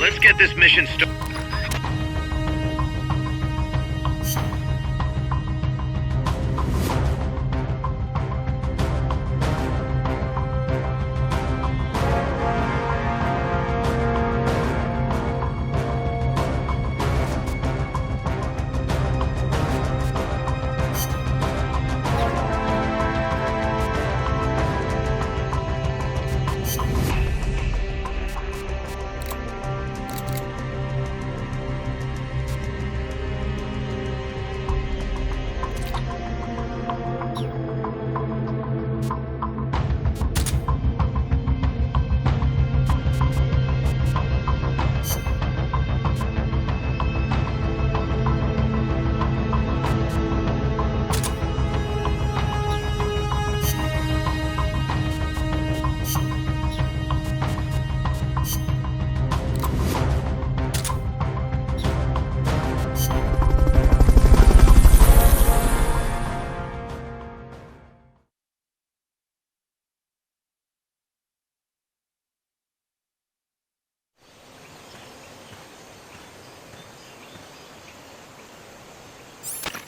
Let's get this mission started.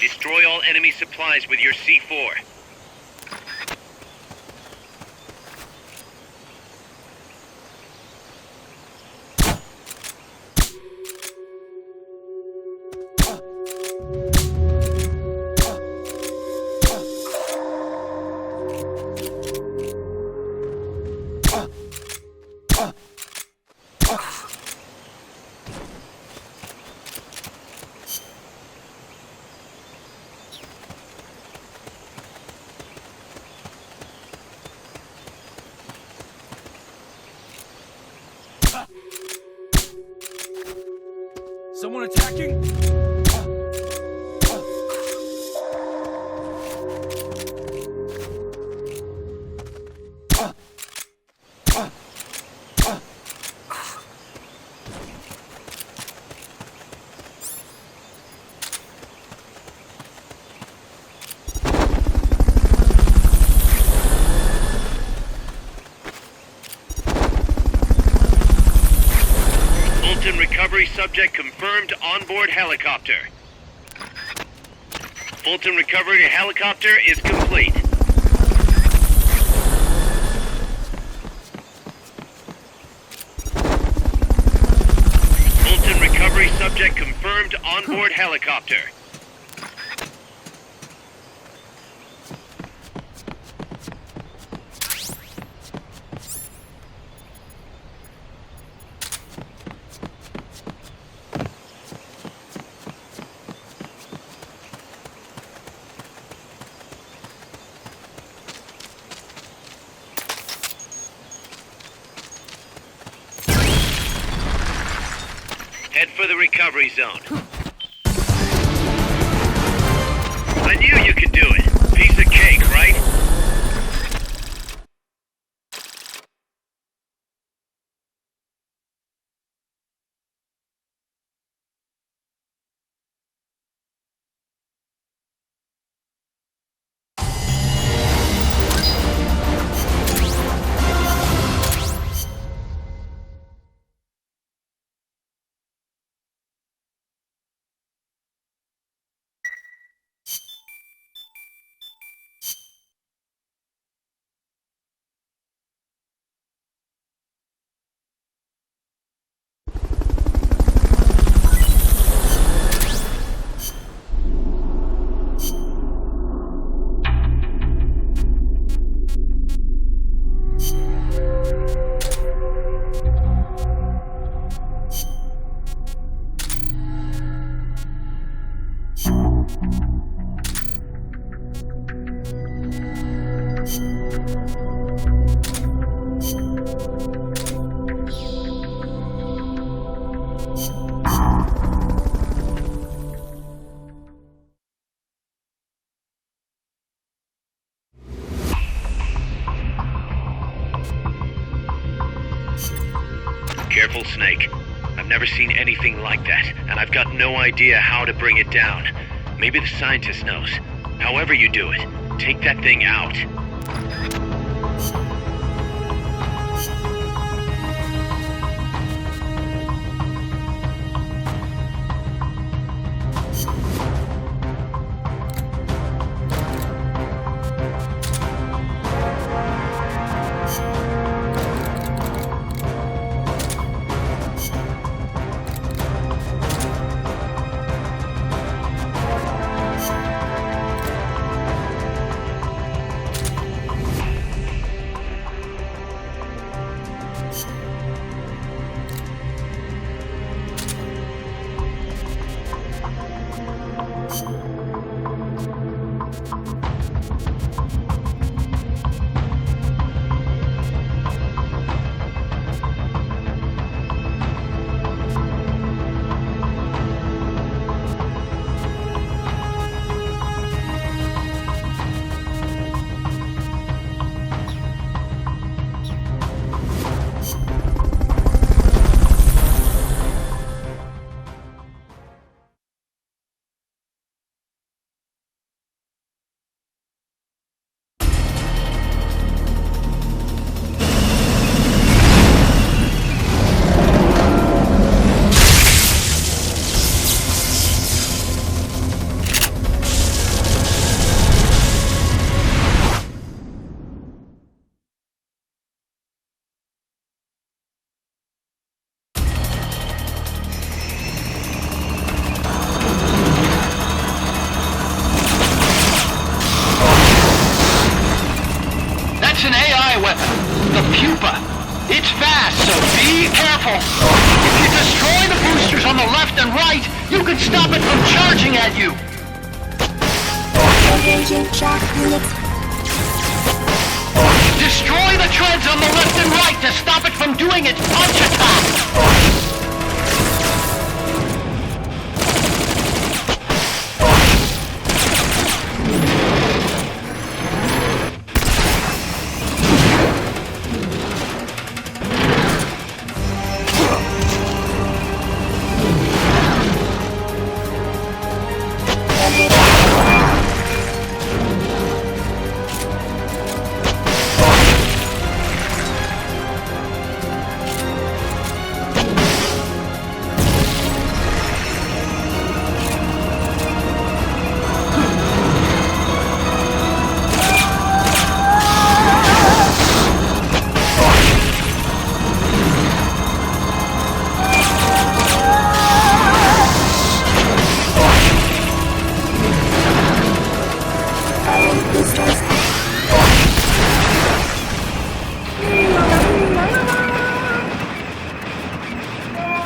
Destroy all enemy supplies with your C4. Someone attacking? Recovery subject confirmed onboard helicopter. Fulton recovery helicopter is complete. Fulton recovery subject confirmed onboard helicopter. Head for the recovery zone. I knew you could do it. Piece of cake, right? Careful, Snake. I've never seen anything like that, and I've got no idea how to bring it down. Maybe the scientist knows. However you do it, take that thing out. If you destroy the boosters on the left and right, you can stop it from charging at you! Engaging shock units. Destroy the treads on the left and right to stop it from doing its punch attack!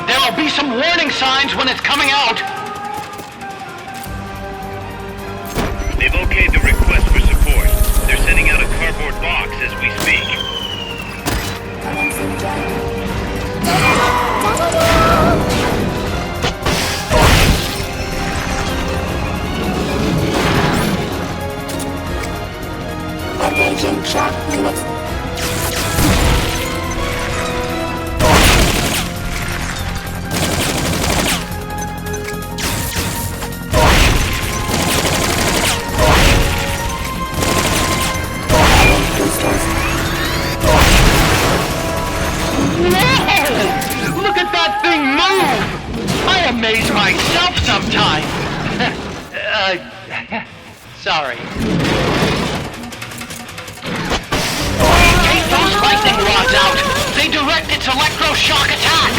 There'll be some warning signs when it's coming out. They've okayed the request for support. They're sending out a cardboard box as we speak. Engaging shock units. Whoa! Look at that thing move! I amaze myself sometimes. Sorry. Take those lightning rods out! They direct its electroshock attack!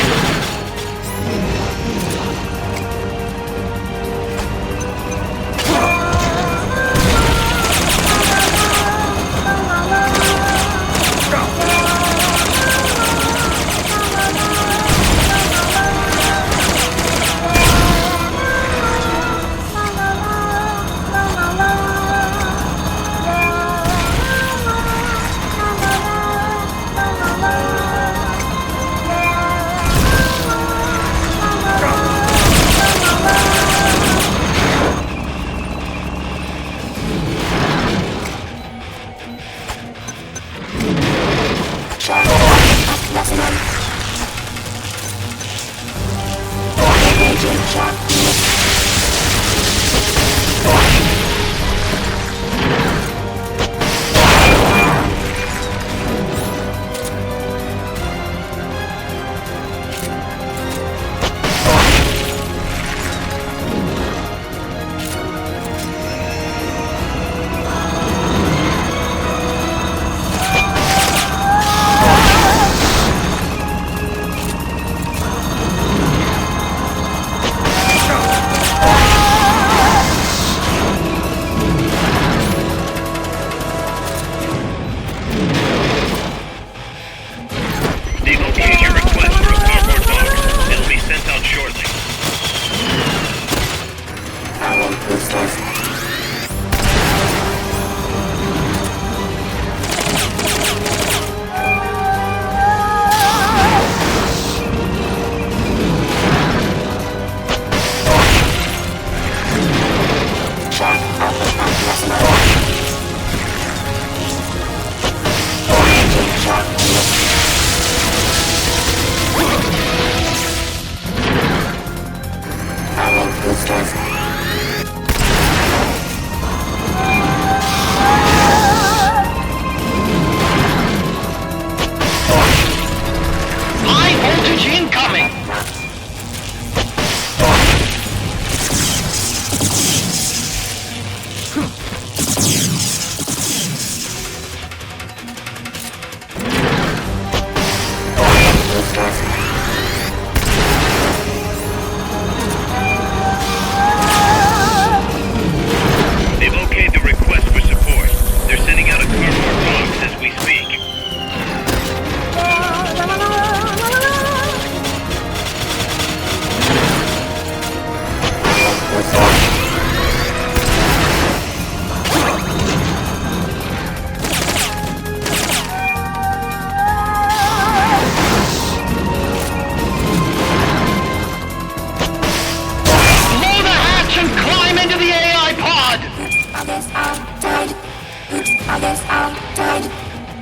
others are dead.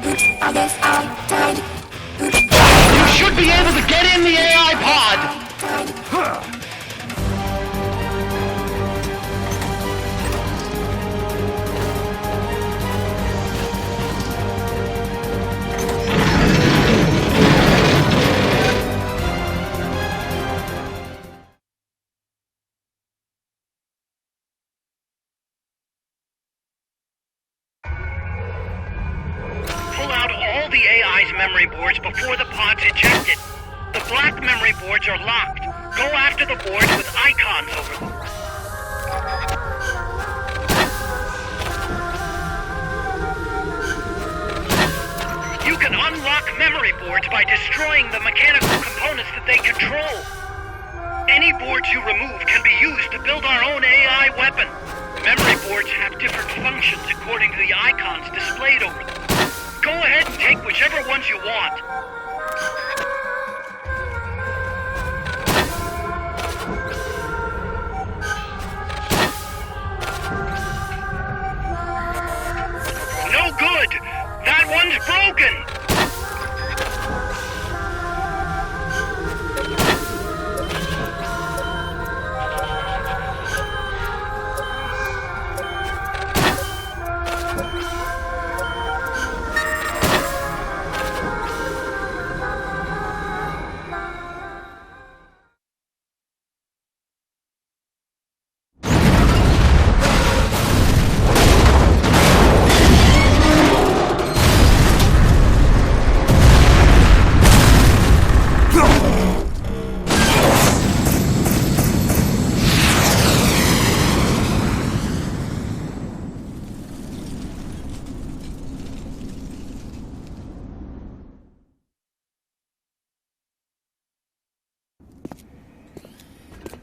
Oops, others are dead. Oops, You should be able to get in the AI pod! dead. Pull out all the AI's memory boards before the pod's ejected. The black memory boards are locked. Go after the boards with icons over them. You can unlock memory boards by destroying the mechanical components that they control. Any boards you remove can be used to build our own AI weapon. Memory boards have different functions according to the icons displayed over them. Go ahead and take whichever ones you want. No good! That one's broken!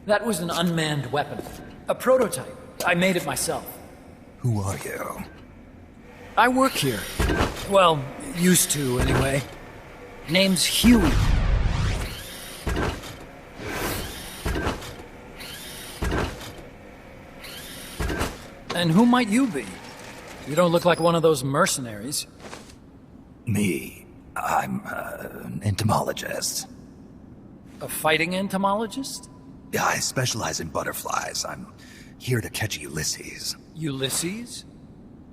That was an unmanned weapon. A prototype. I made it myself. Who are you? I work here. Well, used to, anyway. Name's Huey. And who might you be? You don't look like one of those mercenaries. Me. I'm an entomologist. A fighting entomologist? Yeah, I specialize in butterflies. I'm here to catch Ulysses. Ulysses?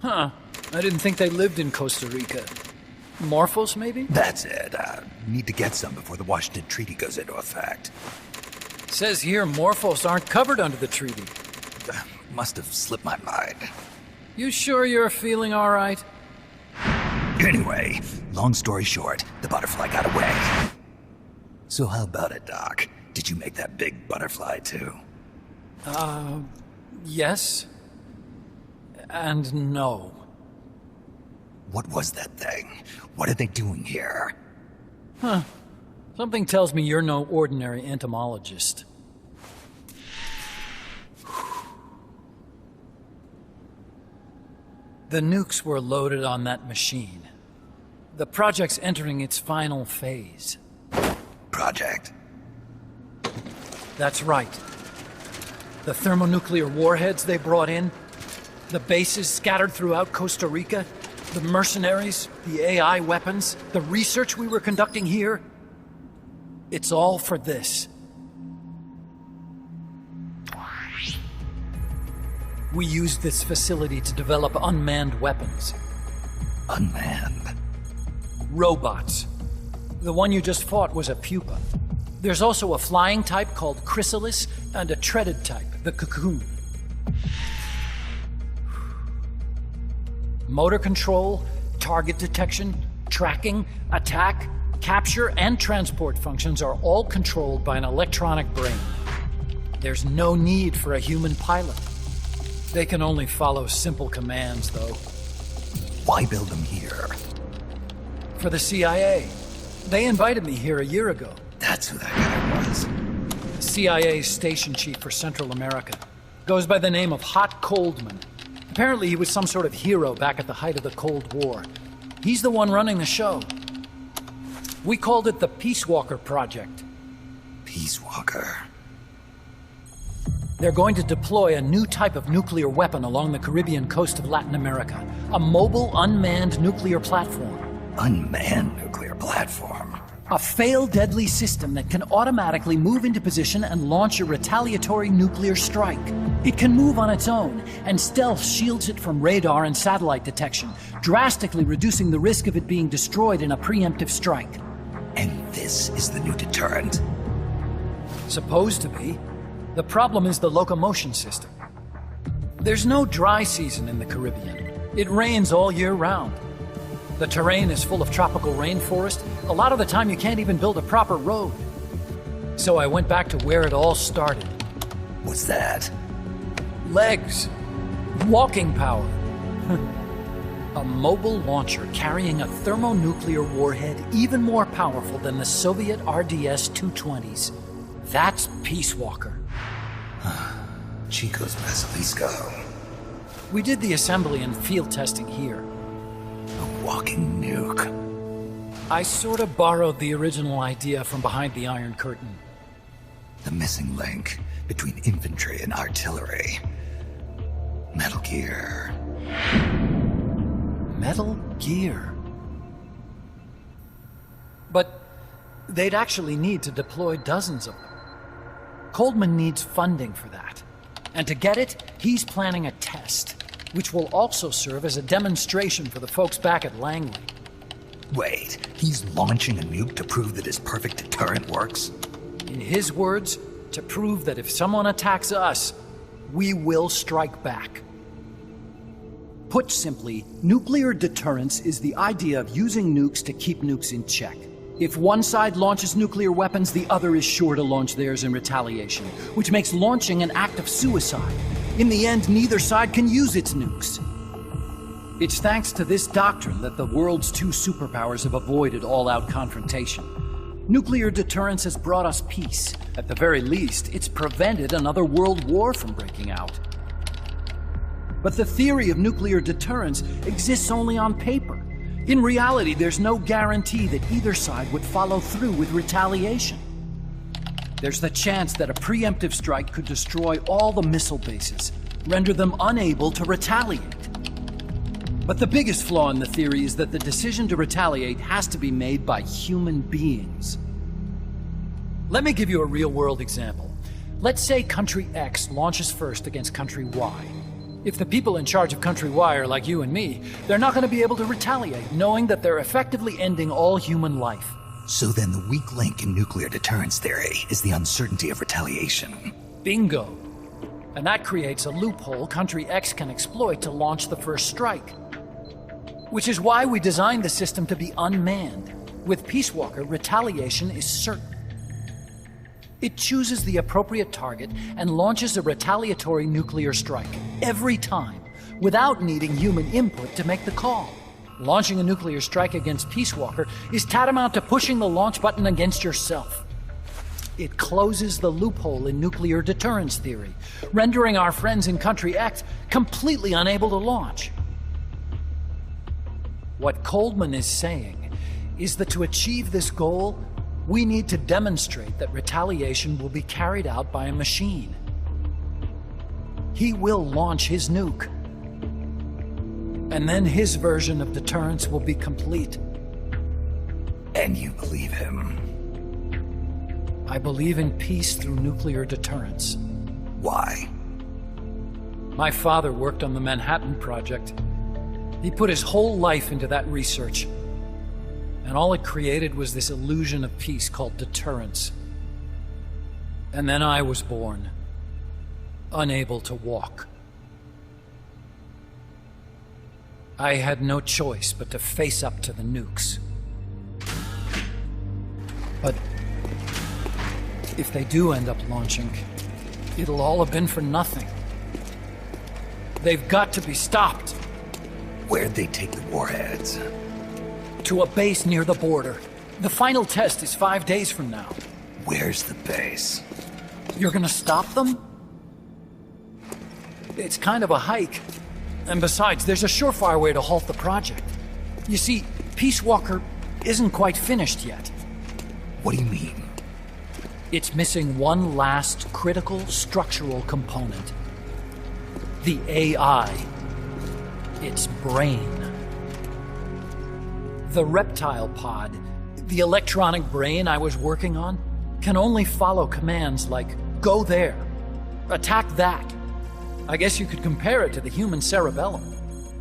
Huh. I didn't think they lived in Costa Rica. Morphos, maybe? That's it. Need to get some before the Washington Treaty goes into effect. Says here Morphos aren't covered under the treaty. Must have slipped my mind. You sure you're feeling all right? Anyway, long story short, the butterfly got away. So how about it, Doc? Did you make that big butterfly too? Yes. And no. What was that thing? What are they doing here? Something tells me you're no ordinary entomologist. The nukes were loaded on that machine. The project's entering its final phase. Project? That's right. The thermonuclear warheads they brought in, the bases scattered throughout Costa Rica, the mercenaries, the AI weapons, the research we were conducting here. It's all for this. We used this facility to develop unmanned weapons. Unmanned? Robots. The one you just fought was a pupa. There's also a flying type called Chrysalis and a treaded type, the Cocoon. Motor control, target detection, tracking, attack, capture, and transport functions are all controlled by an electronic brain. There's no need for a human pilot. They can only follow simple commands, though. Why build them here? For the CIA. They invited me here a year ago. That's who that guy was. CIA's station chief for Central America. Goes by the name of Hot Coldman. Apparently he was some sort of hero back at the height of the Cold War. He's the one running the show. We called it the Peace Walker Project. Peace Walker. They're going to deploy a new type of nuclear weapon along the Caribbean coast of Latin America. A mobile, unmanned nuclear platform. Unmanned nuclear platform? A fail-deadly system that can automatically move into position and launch a retaliatory nuclear strike. It can move on its own, and stealth shields it from radar and satellite detection, drastically reducing the risk of it being destroyed in a preemptive strike. And this is the new deterrent? Supposed to be. The problem is the locomotion system. There's no dry season in the Caribbean. It rains all year round. The terrain is full of tropical rainforest. A lot of the time you can't even build a proper road. So I went back to where it all started. What's that? Legs. Walking power. A mobile launcher carrying a thermonuclear warhead even more powerful than the Soviet RDS-220s. That's Peace Walker. Chico's Basilisco. We did the assembly and field testing here. A walking nuke. I sort of borrowed the original idea from behind the Iron Curtain. The missing link between infantry and artillery. Metal Gear. Metal Gear. But they'd actually need to deploy dozens of them. Coldman needs funding for that. And to get it, he's planning a test, which will also serve as a demonstration for the folks back at Langley. Wait, he's launching a nuke to prove that his perfect deterrent works? In his words, to prove that if someone attacks us, we will strike back. Put simply, nuclear deterrence is the idea of using nukes to keep nukes in check. If one side launches nuclear weapons, the other is sure to launch theirs in retaliation, which makes launching an act of suicide. In the end, neither side can use its nukes. It's thanks to this doctrine that the world's two superpowers have avoided all-out confrontation. Nuclear deterrence has brought us peace. At the very least, it's prevented another world war from breaking out. But the theory of nuclear deterrence exists only on paper. In reality, there's no guarantee that either side would follow through with retaliation. There's the chance that a preemptive strike could destroy all the missile bases, render them unable to retaliate. But the biggest flaw in the theory is that the decision to retaliate has to be made by human beings. Let me give you a real-world example. Let's say Country X launches first against Country Y. If the people in charge of Country Y are like you and me, they're not going to be able to retaliate, knowing that they're effectively ending all human life. So then the weak link in nuclear deterrence theory is the uncertainty of retaliation. Bingo. And that creates a loophole Country X can exploit to launch the first strike. Which is why we designed the system to be unmanned. With Peace Walker, retaliation is certain. It chooses the appropriate target and launches a retaliatory nuclear strike every time, without needing human input to make the call. Launching a nuclear strike against Peace Walker is tantamount to pushing the launch button against yourself. It closes the loophole in nuclear deterrence theory, rendering our friends in Country X completely unable to launch. What Coldman is saying is that to achieve this goal, we need to demonstrate that retaliation will be carried out by a machine. He will launch his nuke. And then his version of deterrence will be complete. And you believe him? I believe in peace through nuclear deterrence. Why? My father worked on the Manhattan Project. He put his whole life into that research. And all it created was this illusion of peace called deterrence. And then I was born, unable to walk. I had no choice but to face up to the nukes. But if they do end up launching, it'll all have been for nothing. They've got to be stopped. Where'd they take the warheads? To a base near the border. The final test is 5 days from now. Where's the base? You're gonna stop them? It's kind of a hike. And besides, there's a surefire way to halt the project. You see, Peace Walker isn't quite finished yet. What do you mean? It's missing one last critical structural component. The AI. Its brain. The reptile pod, the electronic brain I was working on, can only follow commands like, go there, attack that. I guess you could compare it to the human cerebellum.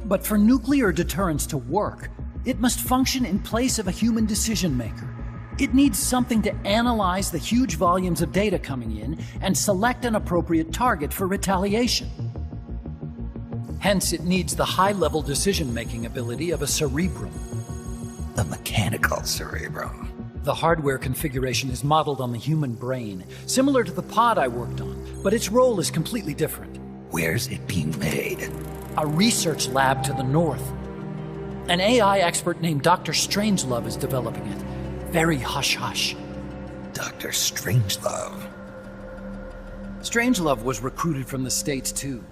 But for nuclear deterrence to work, it must function in place of a human decision maker. It needs something to analyze the huge volumes of data coming in and select an appropriate target for retaliation. Hence, it needs the high-level decision-making ability of a cerebrum. A mechanical cerebrum. The hardware configuration is modeled on the human brain, similar to the pod I worked on, but its role is completely different. Where's it being made? A research lab to the north. An AI expert named Dr. Strangelove is developing it. Very hush-hush. Dr. Strangelove. Strangelove was recruited from the States, too.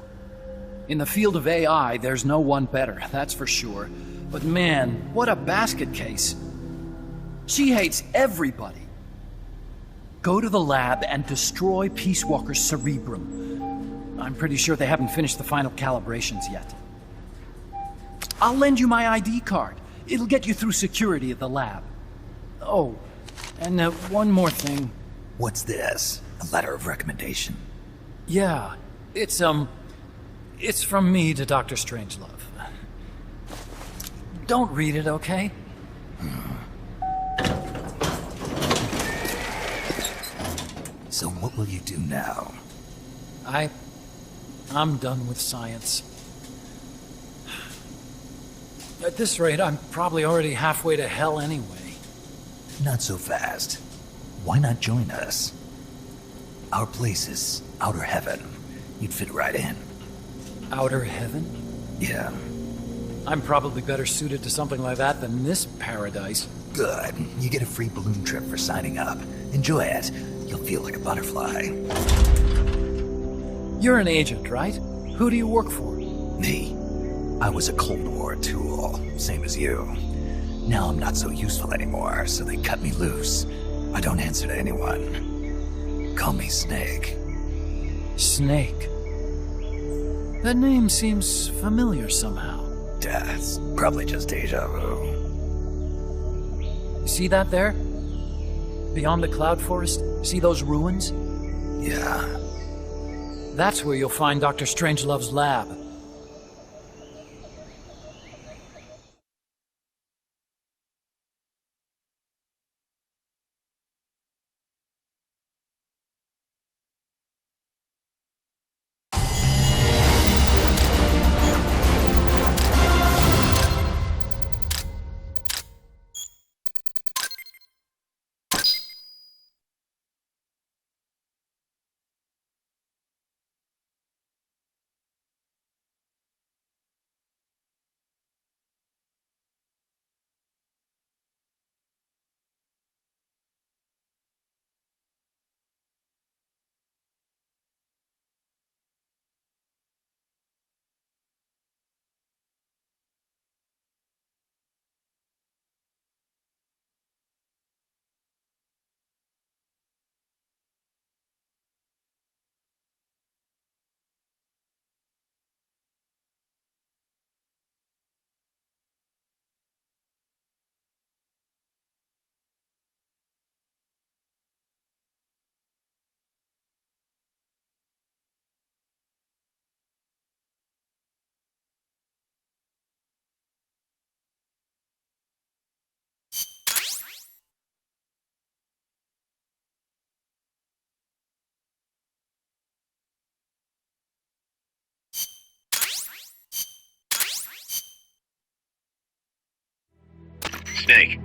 In the field of AI, there's no one better, that's for sure. But man, what a basket case. She hates everybody. Go to the lab and destroy Peace Walker's cerebrum. I'm pretty sure they haven't finished the final calibrations yet. I'll lend you my ID card. It'll get you through security at the lab. Oh, and one more thing. What's this? A letter of recommendation? Yeah, it's from me to Dr. Strangelove. Don't read it, okay? So what will you do now? I'm done with science. At this rate, I'm probably already halfway to hell anyway. Not so fast. Why not join us? Our place is outer heaven. You'd fit right in. Outer heaven? Yeah. I'm probably better suited to something like that than this paradise. Good. You get a free balloon trip for signing up. Enjoy it. You'll feel like a butterfly. You're an agent, right? Who do you work for? Me? I was a Cold War tool, same as you. Now I'm not so useful anymore, so they cut me loose. I don't answer to anyone. Call me Snake. Snake. That name seems familiar somehow. Death. Probably just deja vu. See that there? Beyond the cloud forest? See those ruins? Yeah. That's where you'll find Dr. Strangelove's lab. Snake.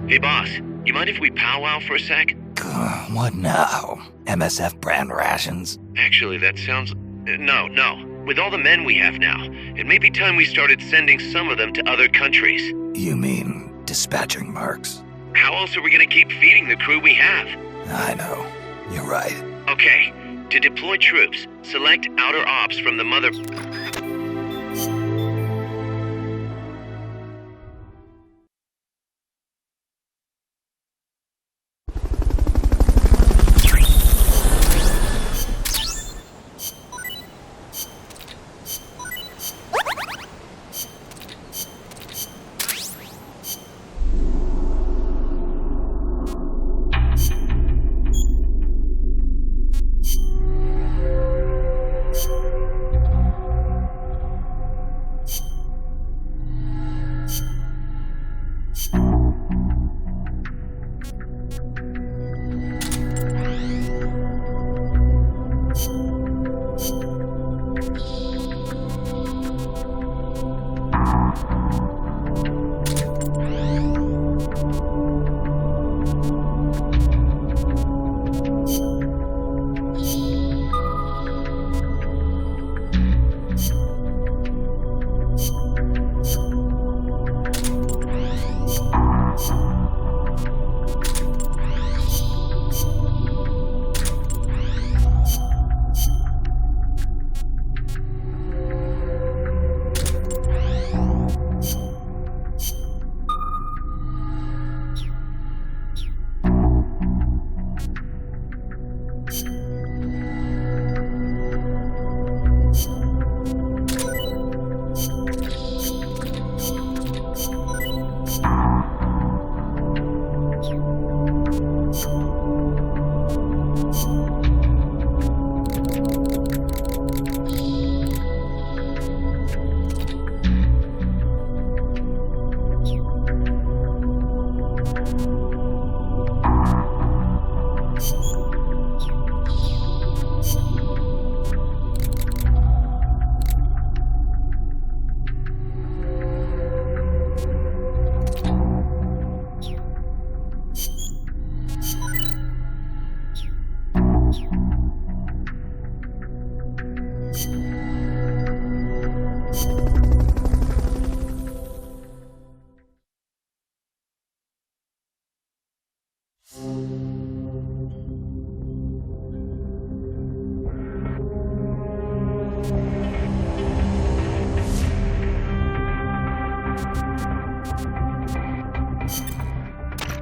Hey, boss. You mind if we powwow for a sec? What now? MSF brand rations? Actually, that sounds... No. With all the men we have now, it may be time we started sending some of them to other countries. You mean dispatching mercs? How else are we gonna keep feeding the crew we have? I know. You're right. Okay, to deploy troops, select outer ops from the mother...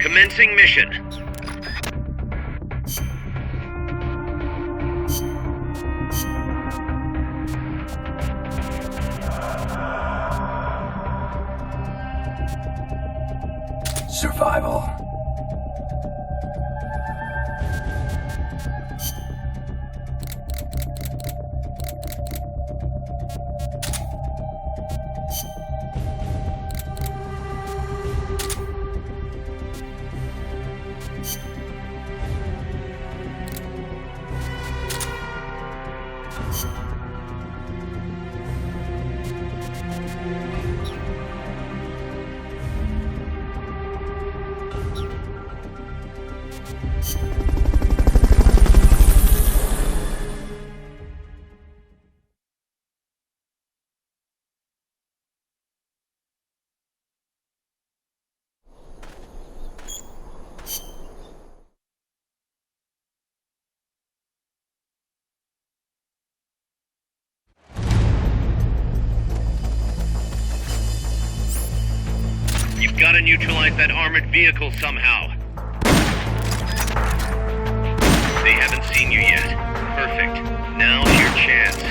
Commencing mission. Survival. You've got to neutralize that armored vehicle somehow. They haven't seen you yet. Perfect. Now's your chance.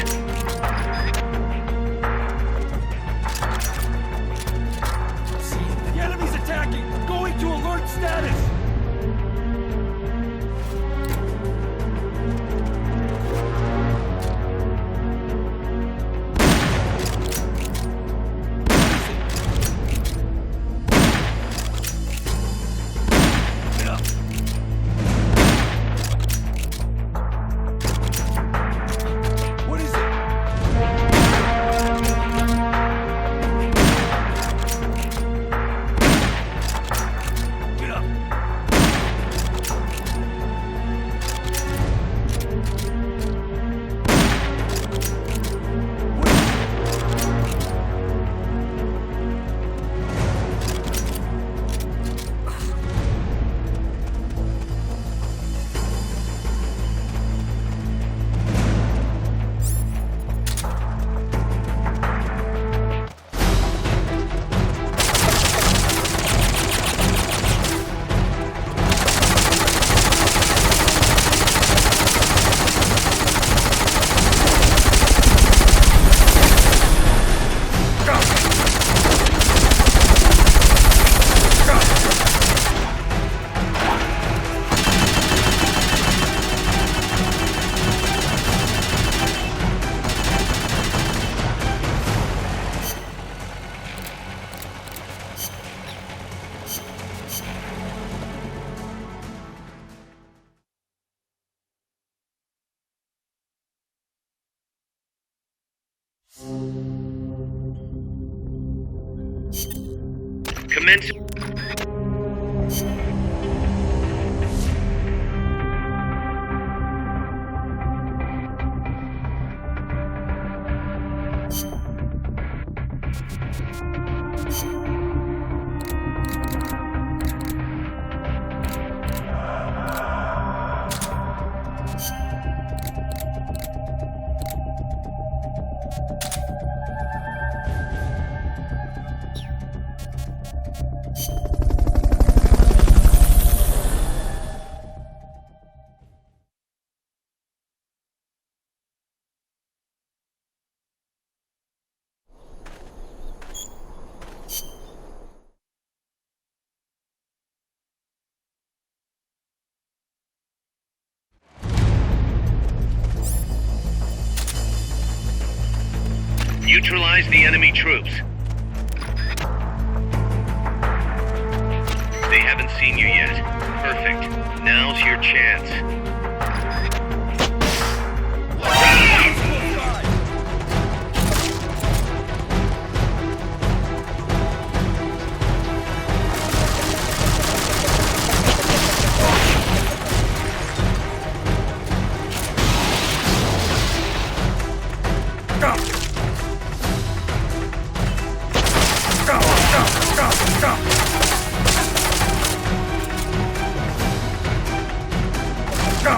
The enemy's attacking! Going to alert status! What is it? Get up! Commence. Neutralize the enemy troops. They haven't seen you yet. Perfect. Now's your chance. Go!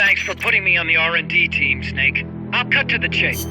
Thanks for putting me on the R&D team, Snake. I'll cut to the chase.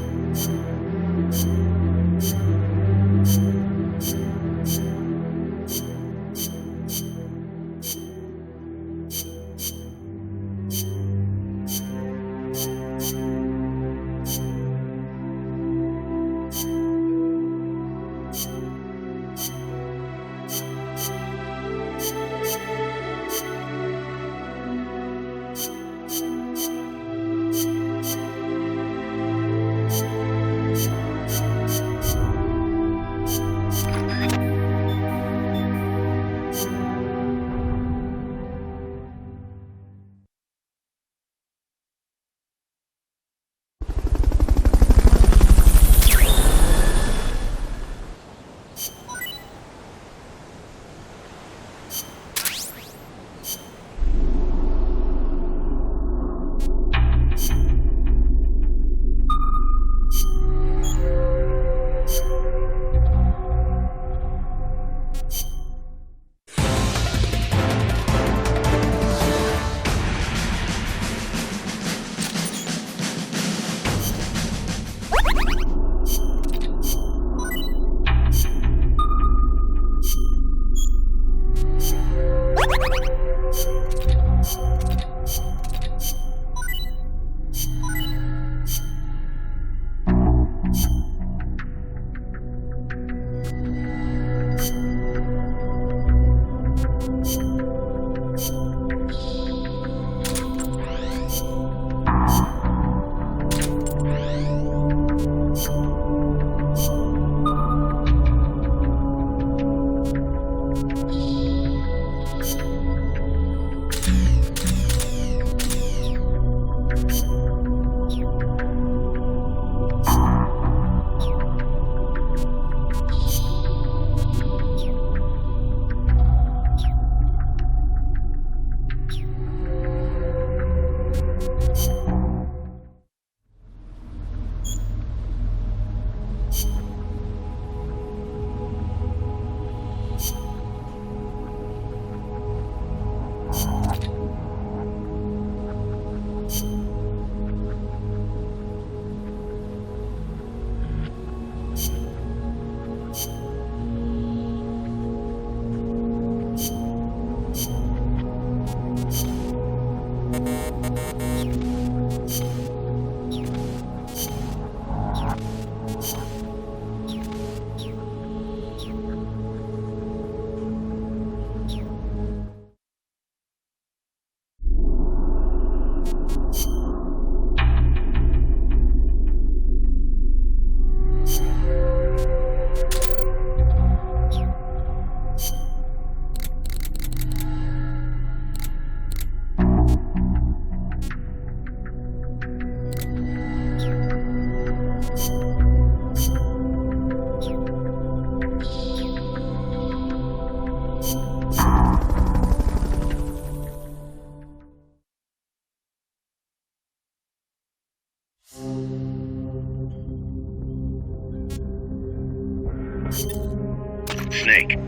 Snake.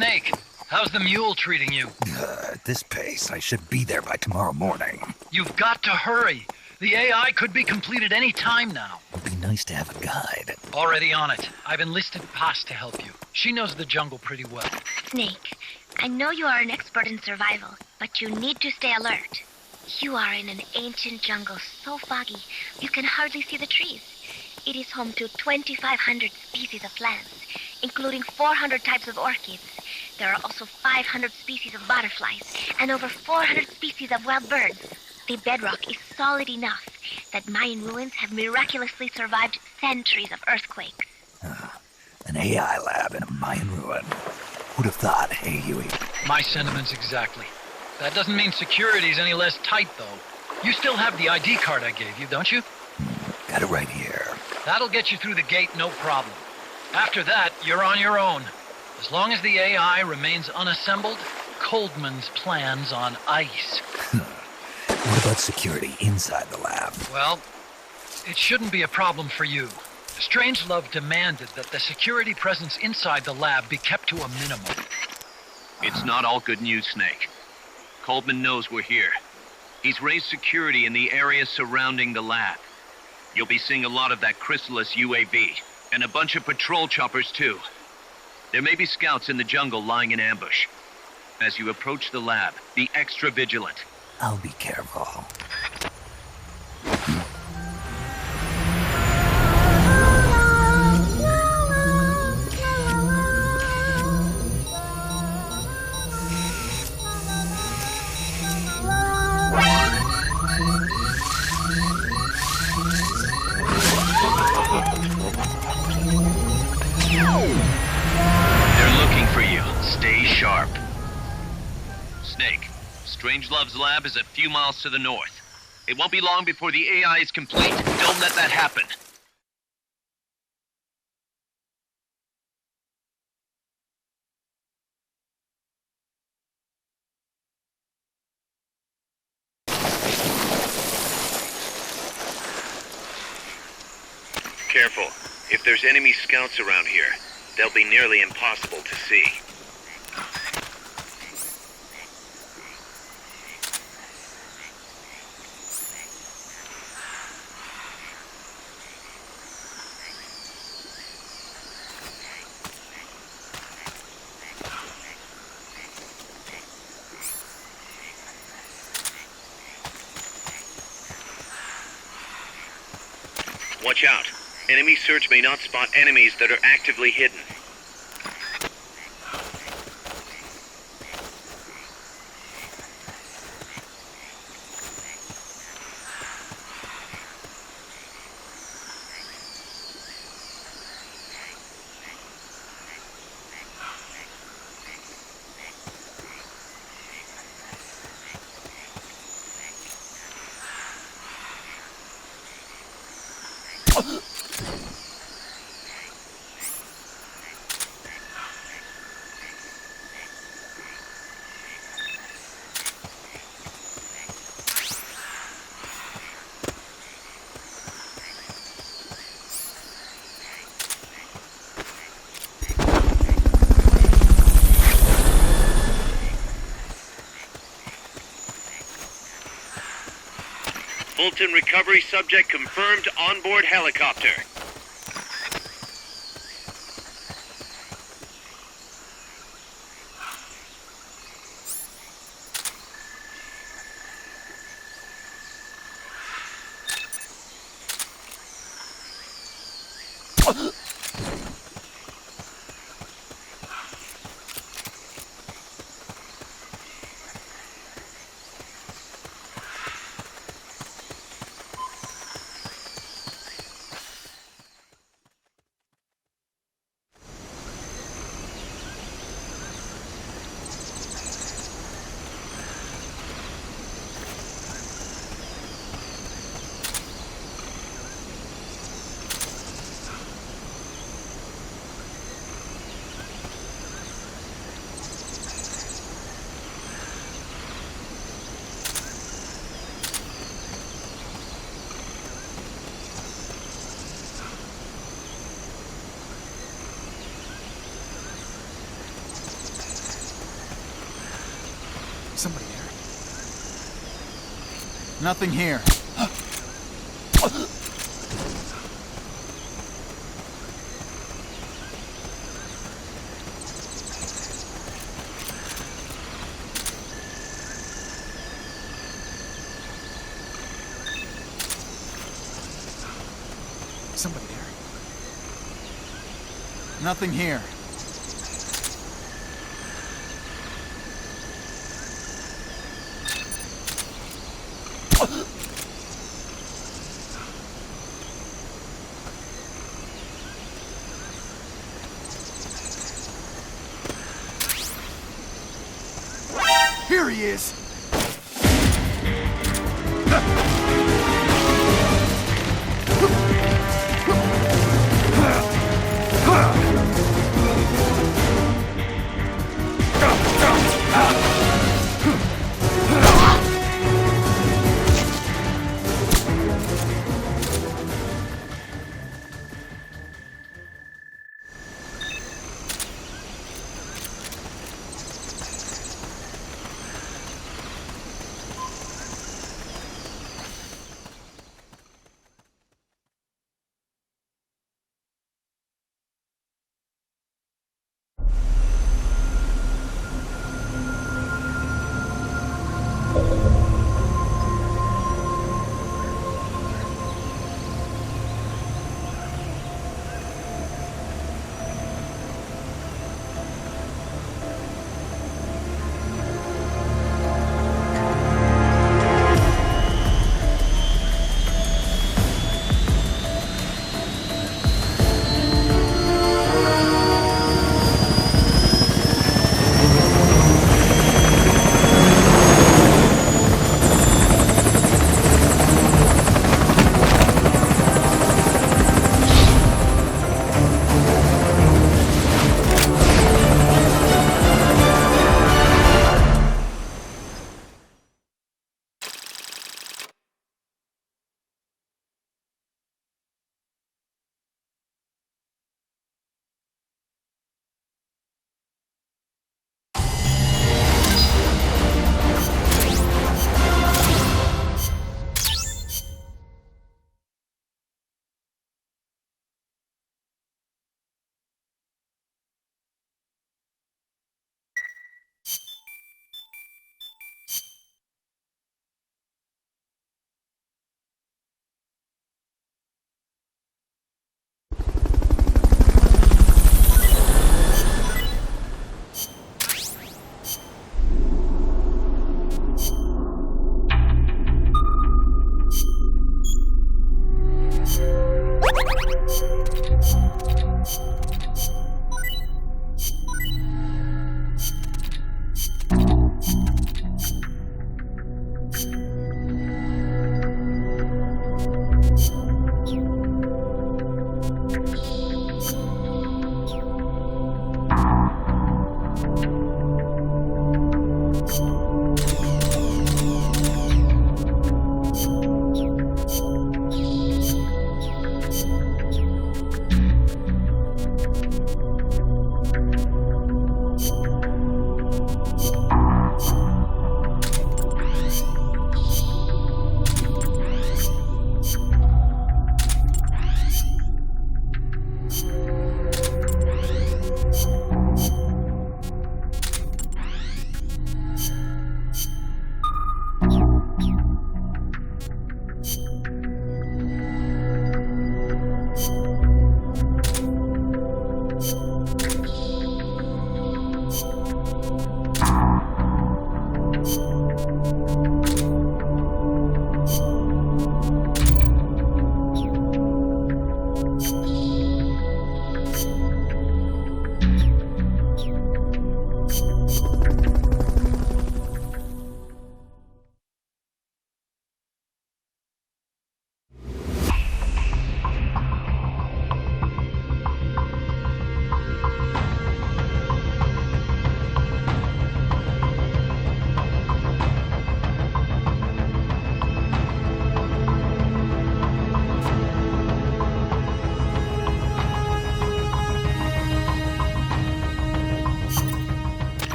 Snake, how's the mule treating you? At this pace, I should be there by tomorrow morning. You've got to hurry. The AI could be completed any time now. It'd be nice to have a guide. Already on it. I've enlisted Paz to help you. She knows the jungle pretty well. Snake, I know you are an expert in survival, but you need to stay alert. You are in an ancient jungle so foggy, you can hardly see the trees. It is home to 2,500 species of plants, including 400 types of orchids. There are also 500 species of butterflies and over 400 species of wild birds. The bedrock is solid enough that Mayan ruins have miraculously survived centuries of earthquakes. An AI lab in a Mayan ruin. Who'd have thought, hey, Huey? My sentiments exactly. That doesn't mean security's any less tight, though. You still have the ID card I gave you, don't you? Got it right here. That'll get you through the gate, no problem. After that, you're on your own. As long as the AI remains unassembled, Coldman's plan's on ice. What about security inside the lab? Well, it shouldn't be a problem for you. Strangelove demanded that the security presence inside the lab be kept to a minimum. It's not all good news, Snake. Coldman knows we're here. He's raised security in the area surrounding the lab. You'll be seeing a lot of that Chrysalis UAV, and a bunch of patrol choppers too. There may be scouts in the jungle lying in ambush. As you approach the lab, be extra vigilant. I'll be careful. They're looking for you. Stay sharp. Snake, Strangelove's lab is a few miles to the north. It won't be long before the AI is complete. Don't let that happen. Careful. If there's enemy scouts around here, they'll be nearly impossible to see. Watch out. Enemy search may not spot enemies that are actively hidden. Fulton recovery subject confirmed onboard helicopter. Somebody there? Nothing here. Somebody there? Nothing here. he is.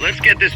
Let's get this...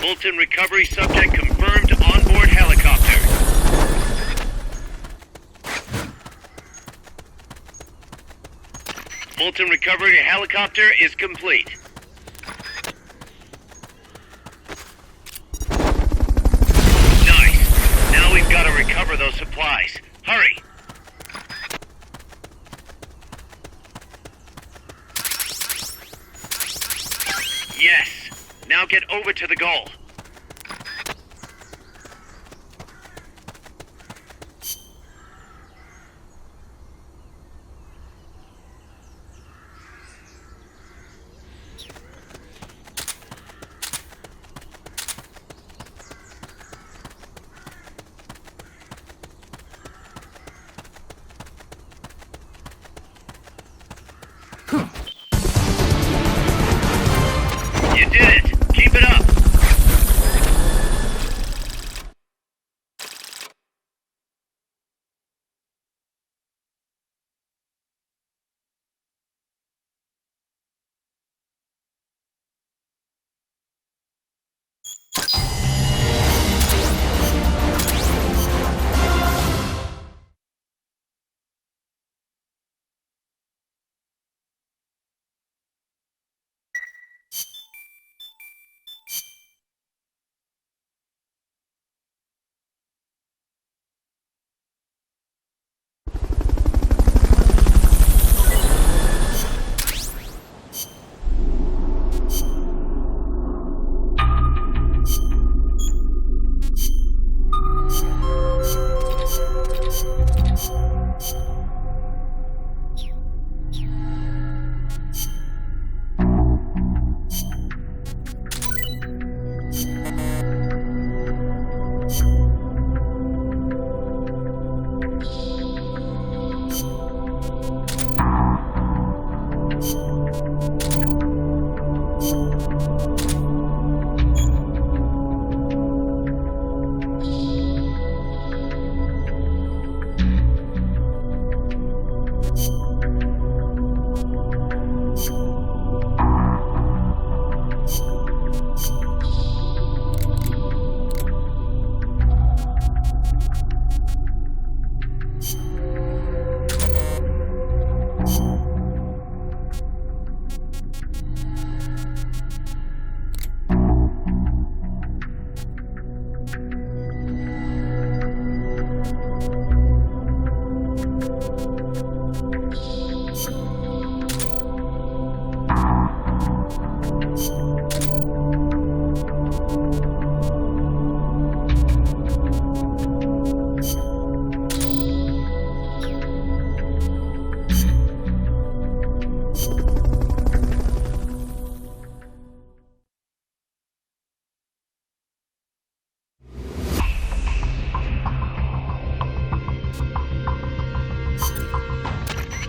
Fulton recovery subject confirmed onboard helicopter. Fulton recovery helicopter is complete. Nice. Now we've got to recover those supplies. Hurry. Yes. Now get over to the goal. You did it! Keep it up!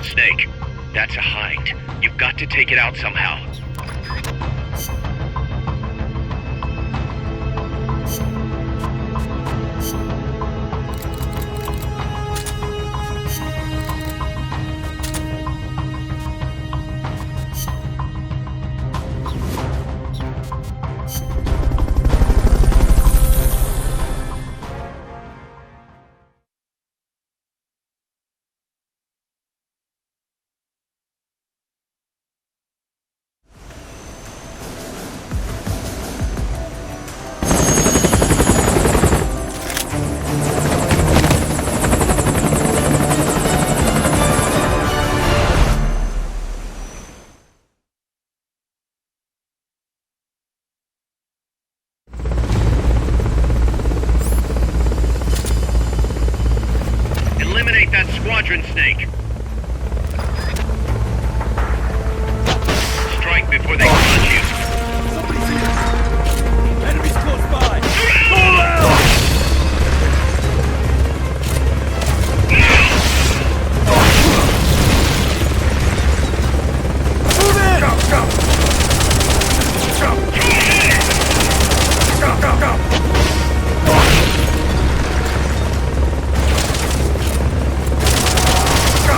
Snake, that's a hind. You've got to take it out somehow. Eliminate that squadron, Snake. Strike before they touch you. Somebody's here! Enemies close by! Pull out! Move in! Go, go! Go! Go, go, go! Go!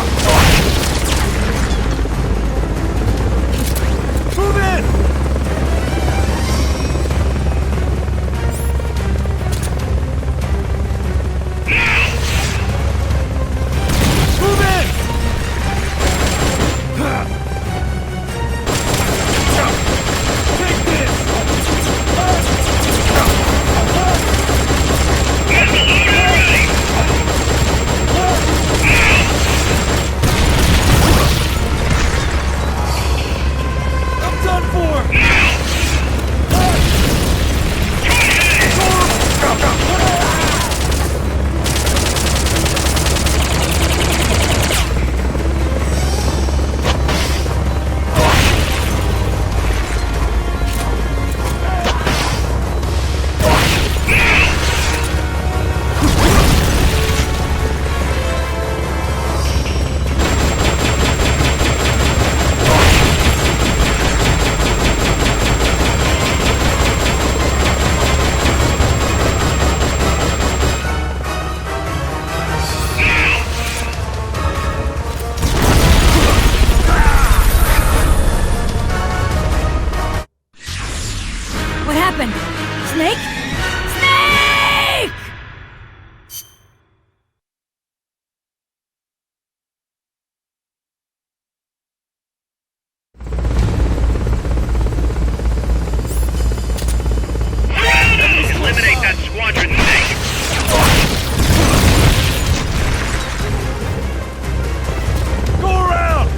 happened? Snake? Snake! Eliminate that squadron, Snake! Go around!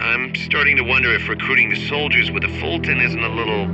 I'm starting to wonder if recruiting the soldiers with a Fulton isn't a little...